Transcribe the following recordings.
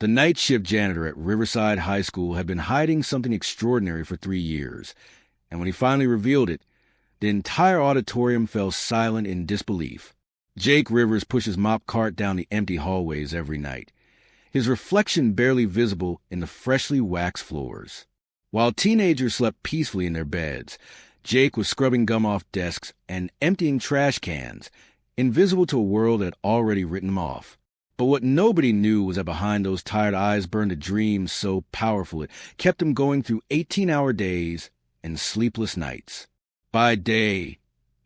The night shift janitor at Riverside High School had been hiding something extraordinary for 3 years, and when he finally revealed it, the entire auditorium fell silent in disbelief. Jake Rivers pushed his mop cart down the empty hallways every night, his reflection barely visible in the freshly waxed floors. While teenagers slept peacefully in their beds, Jake was scrubbing gum off desks and emptying trash cans, invisible to a world that had already written him off. But what nobody knew was that behind those tired eyes burned a dream so powerful it kept him going through 18-hour days and sleepless nights. By day,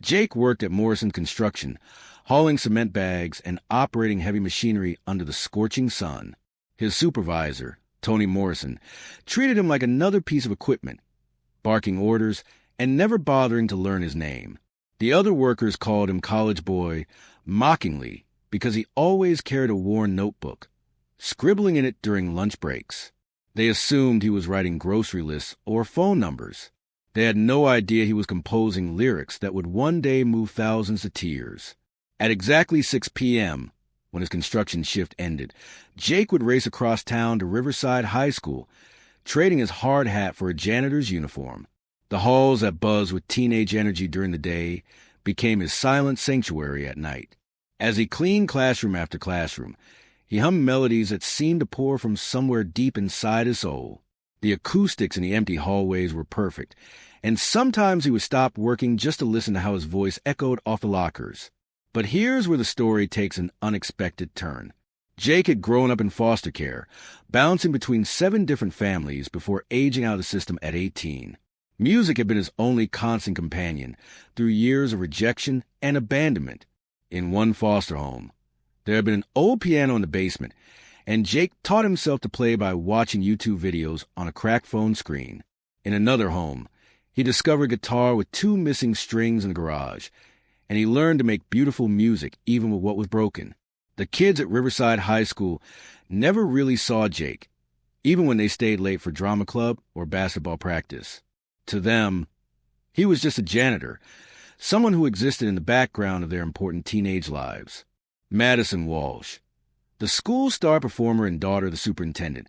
Jake worked at Morrison Construction, hauling cement bags and operating heavy machinery under the scorching sun. His supervisor, Tony Morrison, treated him like another piece of equipment, barking orders and never bothering to learn his name. The other workers called him College Boy mockingly because he always carried a worn notebook, scribbling in it during lunch breaks. They assumed he was writing grocery lists or phone numbers. They had no idea he was composing lyrics that would one day move thousands to tears. At exactly 6 p.m., when his construction shift ended, Jake would race across town to Riverside High School, trading his hard hat for a janitor's uniform. The halls that buzzed with teenage energy during the day became his silent sanctuary at night. As he cleaned classroom after classroom, he hummed melodies that seemed to pour from somewhere deep inside his soul. The acoustics in the empty hallways were perfect, and sometimes he would stop working just to listen to how his voice echoed off the lockers. But here's where the story takes an unexpected turn. Jake had grown up in foster care, bouncing between 7 different families before aging out of the system at 18. Music had been his only constant companion through years of rejection and abandonment. In one foster home, there had been an old piano in the basement, and Jake taught himself to play by watching YouTube videos on a cracked phone screen. In another home, he discovered guitar with 2 missing strings in the garage, and he learned to make beautiful music even with what was broken. The kids at Riverside High School never really saw Jake, even when they stayed late for drama club or basketball practice. To them, he was just a janitor, someone who existed in the background of their important teenage lives. Madison Walsh, the school's star performer and daughter of the superintendent,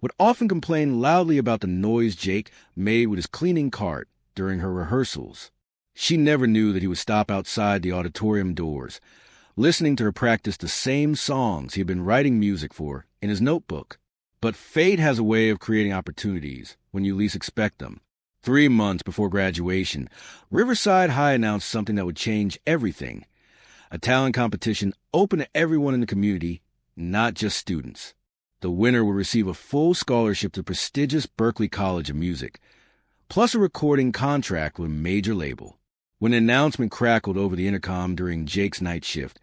would often complain loudly about the noise Jake made with his cleaning cart during her rehearsals. She never knew that he would stop outside the auditorium doors, listening to her practice the same songs he had been writing music for in his notebook. But fate has a way of creating opportunities when you least expect them. 3 months before graduation, Riverside High announced something that would change everything. A talent competition open to everyone in the community, not just students. The winner would receive a full scholarship to the prestigious Berklee College of Music, plus a recording contract with a major label. When the announcement crackled over the intercom during Jake's night shift,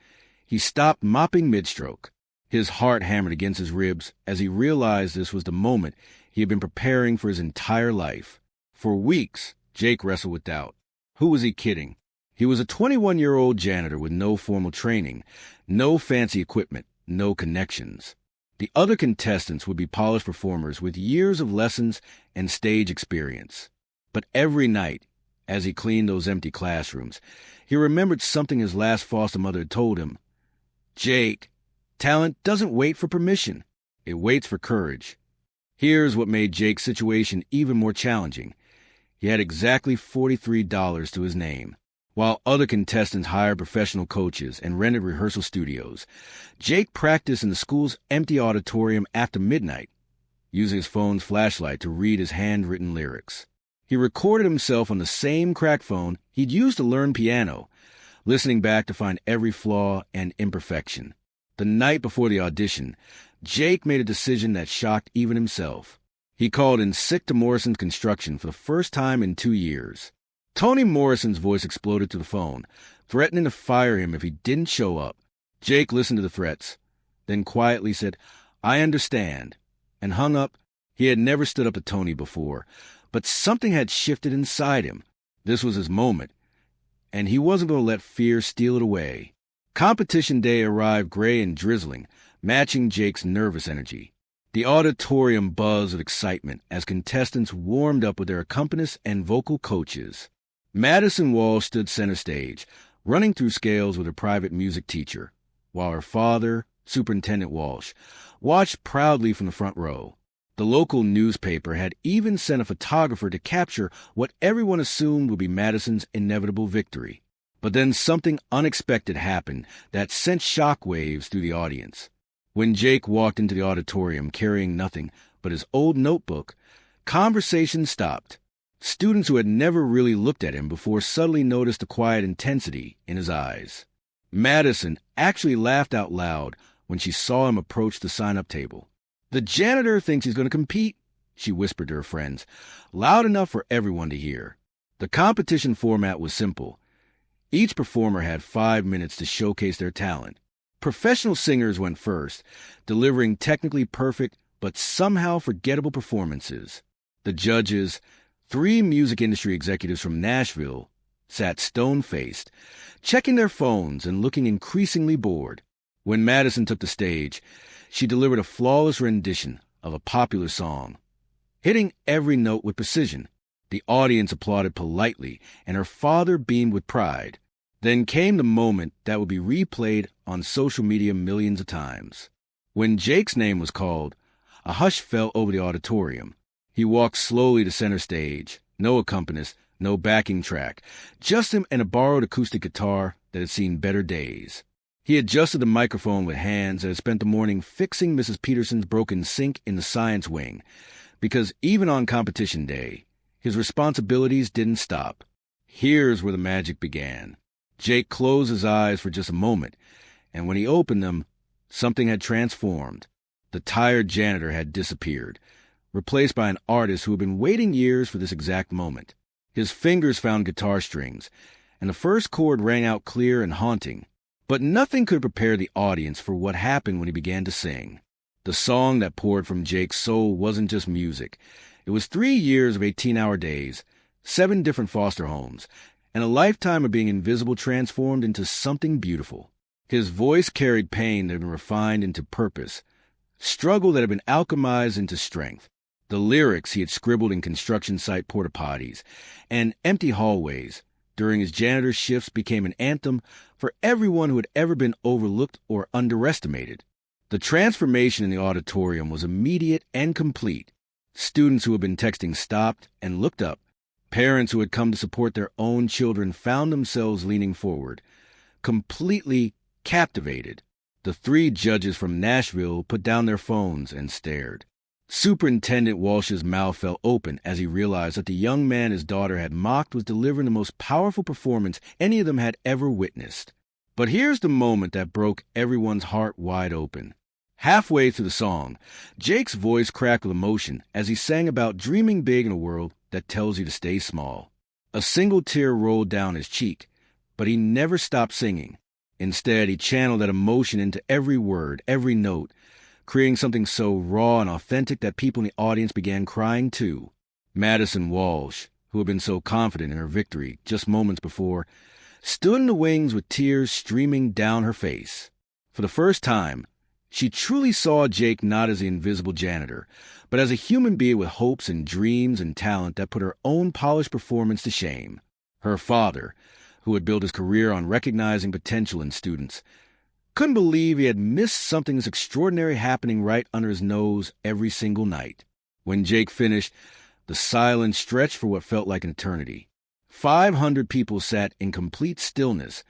he stopped mopping mid-stroke. His heart hammered against his ribs as he realized this was the moment he had been preparing for his entire life. For weeks, Jake wrestled with doubt. Who was he kidding? He was a 21-year-old janitor with no formal training, no fancy equipment, no connections. The other contestants would be polished performers with years of lessons and stage experience. But every night, as he cleaned those empty classrooms, he remembered something his last foster mother had told him. Jake, talent doesn't wait for permission. It waits for courage. Here's what made Jake's situation even more challenging. He had exactly $43 to his name. While other contestants hired professional coaches and rented rehearsal studios, Jake practiced in the school's empty auditorium after midnight, using his phone's flashlight to read his handwritten lyrics. He recorded himself on the same cracked phone he'd used to learn piano, listening back to find every flaw and imperfection. The night before the audition, Jake made a decision that shocked even himself. He called in sick to Morrison's Construction for the first time in 2 years. Tony Morrison's voice exploded to the phone, threatening to fire him if he didn't show up. Jake listened to the threats, then quietly said, "I understand," and hung up. He had never stood up to Tony before, but something had shifted inside him. This was his moment, and he wasn't going to let fear steal it away. Competition day arrived gray and drizzling, matching Jake's nervous energy. The auditorium buzzed with excitement as contestants warmed up with their accompanists and vocal coaches. Madison Walsh stood center stage, running through scales with her private music teacher, while her father, Superintendent Walsh, watched proudly from the front row. The local newspaper had even sent a photographer to capture what everyone assumed would be Madison's inevitable victory. But then something unexpected happened that sent shockwaves through the audience. When Jake walked into the auditorium carrying nothing but his old notebook, conversation stopped. Students who had never really looked at him before suddenly noticed the quiet intensity in his eyes. Madison actually laughed out loud when she saw him approach the sign-up table. "The janitor thinks he's going to compete," she whispered to her friends, loud enough for everyone to hear. The competition format was simple. Each performer had 5 minutes to showcase their talent. Professional singers went first, delivering technically perfect but somehow forgettable performances. The judges, 3 music industry executives from Nashville, sat stone-faced, checking their phones and looking increasingly bored. When Madison took the stage, she delivered a flawless rendition of a popular song, hitting every note with precision. The audience applauded politely, and her father beamed with pride. Then came the moment that would be replayed on social media millions of times. When Jake's name was called, a hush fell over the auditorium. He walked slowly to center stage, no accompanist, no backing track, just him and a borrowed acoustic guitar that had seen better days. He adjusted the microphone with hands and had spent the morning fixing Mrs. Peterson's broken sink in the science wing, because even on competition day, his responsibilities didn't stop. Here's where the magic began. Jake closed his eyes for just a moment, and when he opened them, something had transformed. The tired janitor had disappeared, replaced by an artist who had been waiting years for this exact moment. His fingers found guitar strings, and the first chord rang out clear and haunting. But nothing could prepare the audience for what happened when he began to sing. The song that poured from Jake's soul wasn't just music. It was 3 years of 18-hour days, 7 different foster homes, and a lifetime of being invisible transformed into something beautiful. His voice carried pain that had been refined into purpose, struggle that had been alchemized into strength. The lyrics he had scribbled in construction site porta potties and empty hallways during his janitor shifts became an anthem for everyone who had ever been overlooked or underestimated. The transformation in the auditorium was immediate and complete. Students who had been texting stopped and looked up. Parents who had come to support their own children found themselves leaning forward, completely captivated. The 3 judges from Nashville put down their phones and stared. Superintendent Walsh's mouth fell open as he realized that the young man his daughter had mocked was delivering the most powerful performance any of them had ever witnessed. But here's the moment that broke everyone's heart wide open. Halfway through the song, Jake's voice cracked with emotion as he sang about dreaming big in a world that tells you to stay small. A single tear rolled down his cheek, but he never stopped singing. Instead, he channeled that emotion into every word, every note, creating something so raw and authentic that people in the audience began crying too. Madison Walsh, who had been so confident in her victory just moments before, stood in the wings with tears streaming down her face. For the first time, she truly saw Jake not as the invisible janitor, but as a human being with hopes and dreams and talent that put her own polished performance to shame. Her father, who had built his career on recognizing potential in students, couldn't believe he had missed something as extraordinary happening right under his nose every single night. When Jake finished, the silence stretched for what felt like an eternity. 500 people sat in complete stillness,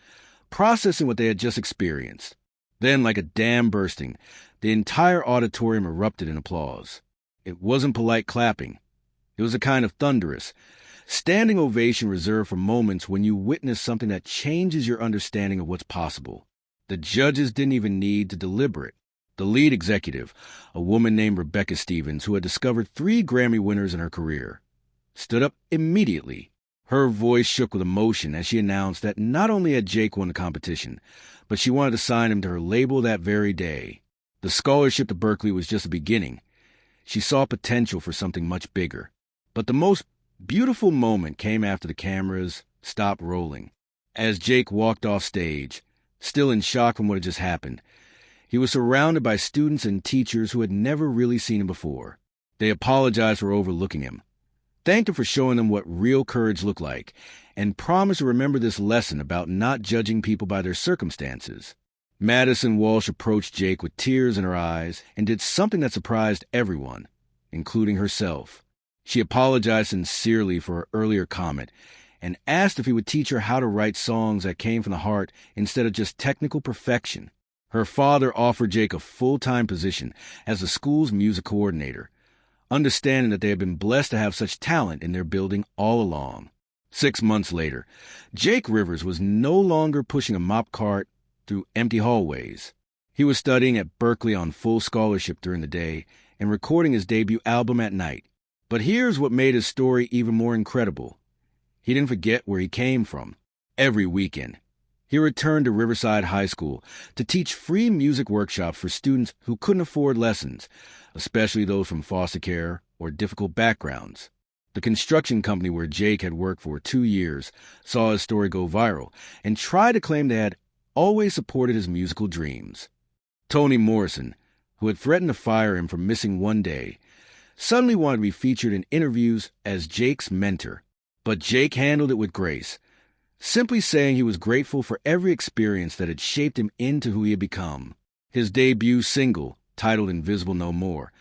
processing what they had just experienced. Then, like a dam bursting, the entire auditorium erupted in applause. It wasn't polite clapping. It was a kind of thunderous, standing ovation reserved for moments when you witness something that changes your understanding of what's possible. The judges didn't even need to deliberate. The lead executive, a woman named Rebecca Stevens, who had discovered 3 Grammy winners in her career, stood up immediately. Her voice shook with emotion as she announced that not only had Jake won the competition, but she wanted to sign him to her label that very day. The scholarship to Berklee was just the beginning. She saw potential for something much bigger. But the most beautiful moment came after the cameras stopped rolling. As Jake walked off stage, still in shock from what had just happened, he was surrounded by students and teachers who had never really seen him before. They apologized for overlooking him, thanked him for showing them what real courage looked like, and promised to remember this lesson about not judging people by their circumstances. Madison Walsh approached Jake with tears in her eyes and did something that surprised everyone, including herself. She apologized sincerely for her earlier comment and asked if he would teach her how to write songs that came from the heart instead of just technical perfection. Her father offered Jake a full-time position as the school's music coordinator, understanding that they had been blessed to have such talent in their building all along. 6 months later, Jake Rivers was no longer pushing a mop cart through empty hallways. He was studying at Berklee on full scholarship during the day and recording his debut album at night. But here's what made his story even more incredible. He didn't forget where he came from. Every weekend, he returned to Riverside High School to teach free music workshops for students who couldn't afford lessons, especially those from foster care or difficult backgrounds. The construction company where Jake had worked for 2 years saw his story go viral and tried to claim they had always supported his musical dreams. Toni Morrison, who had threatened to fire him for missing one day, suddenly wanted to be featured in interviews as Jake's mentor. But Jake handled it with grace, simply saying he was grateful for every experience that had shaped him into who he had become. His debut single, titled Invisible No More,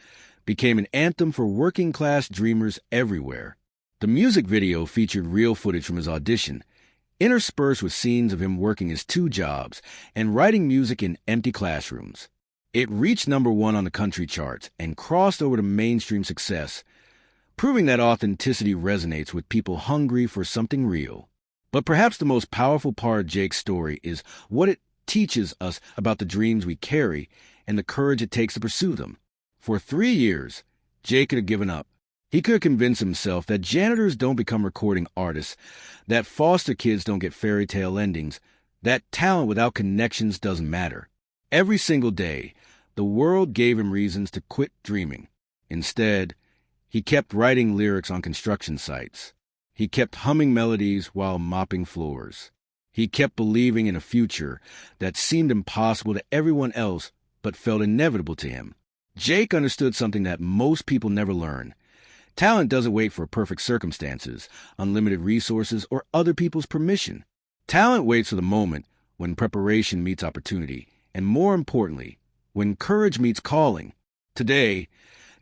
became an anthem for working-class dreamers everywhere. The music video featured real footage from his audition, interspersed with scenes of him working his 2 jobs and writing music in empty classrooms. It reached #1 on the country charts and crossed over to mainstream success, proving that authenticity resonates with people hungry for something real. But perhaps the most powerful part of Jake's story is what it teaches us about the dreams we carry and the courage it takes to pursue them. For 3 years, Jake could have given up. He could have convinced himself that janitors don't become recording artists, that foster kids don't get fairy tale endings, that talent without connections doesn't matter. Every single day, the world gave him reasons to quit dreaming. Instead, he kept writing lyrics on construction sites. He kept humming melodies while mopping floors. He kept believing in a future that seemed impossible to everyone else but felt inevitable to him. Jake understood something that most people never learn. Talent doesn't wait for perfect circumstances, unlimited resources, or other people's permission. Talent waits for the moment when preparation meets opportunity, and more importantly, when courage meets calling. Today,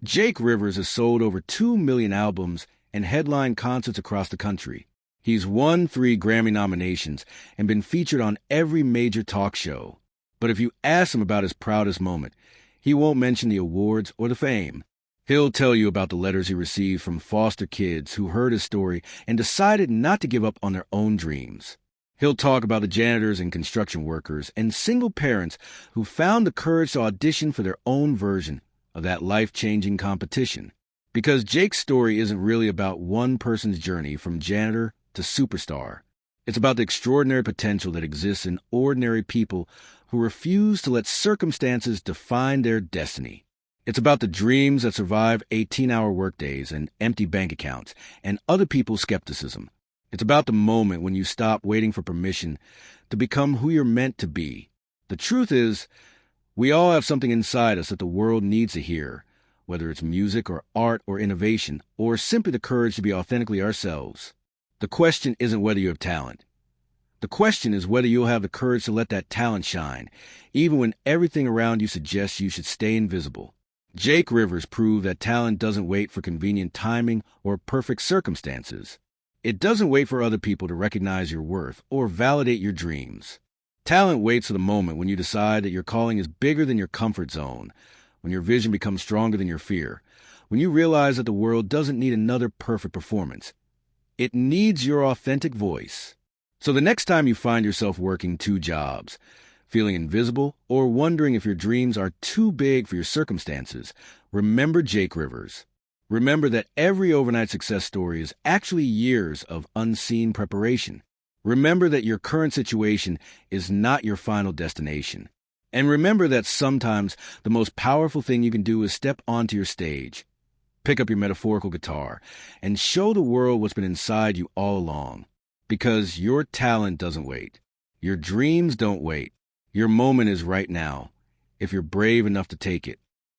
Jake Rivers has sold over 2 million albums and headlined concerts across the country. He's won 3 Grammy nominations and been featured on every major talk show. But if you ask him about his proudest moment, he won't mention the awards or the fame. He'll tell you about the letters he received from foster kids who heard his story and decided not to give up on their own dreams. He'll talk about the janitors and construction workers and single parents who found the courage to audition for their own version of that life-changing competition. Because Jake's story isn't really about one person's journey from janitor to superstar. It's about the extraordinary potential that exists in ordinary people who refuse to let circumstances define their destiny. It's about the dreams that survive 18-hour workdays and empty bank accounts and other people's skepticism. It's about the moment when you stop waiting for permission to become who you're meant to be. The truth is, we all have something inside us that the world needs to hear, whether it's music or art or innovation, or simply the courage to be authentically ourselves. The question isn't whether you have talent. The question is whether you'll have the courage to let that talent shine, even when everything around you suggests you should stay invisible. Jake Rivers proved that talent doesn't wait for convenient timing or perfect circumstances. It doesn't wait for other people to recognize your worth or validate your dreams. Talent waits for the moment when you decide that your calling is bigger than your comfort zone, when your vision becomes stronger than your fear, when you realize that the world doesn't need another perfect performance. It needs your authentic voice. So the next time you find yourself working 2 jobs, feeling invisible, or wondering if your dreams are too big for your circumstances, remember Jake Rivers. Remember that every overnight success story is actually years of unseen preparation. Remember that your current situation is not your final destination. And remember that sometimes the most powerful thing you can do is step onto your stage, pick up your metaphorical guitar, and show the world what's been inside you all along. Because your talent doesn't wait. Your dreams don't wait. Your moment is right now, if you're brave enough to take it.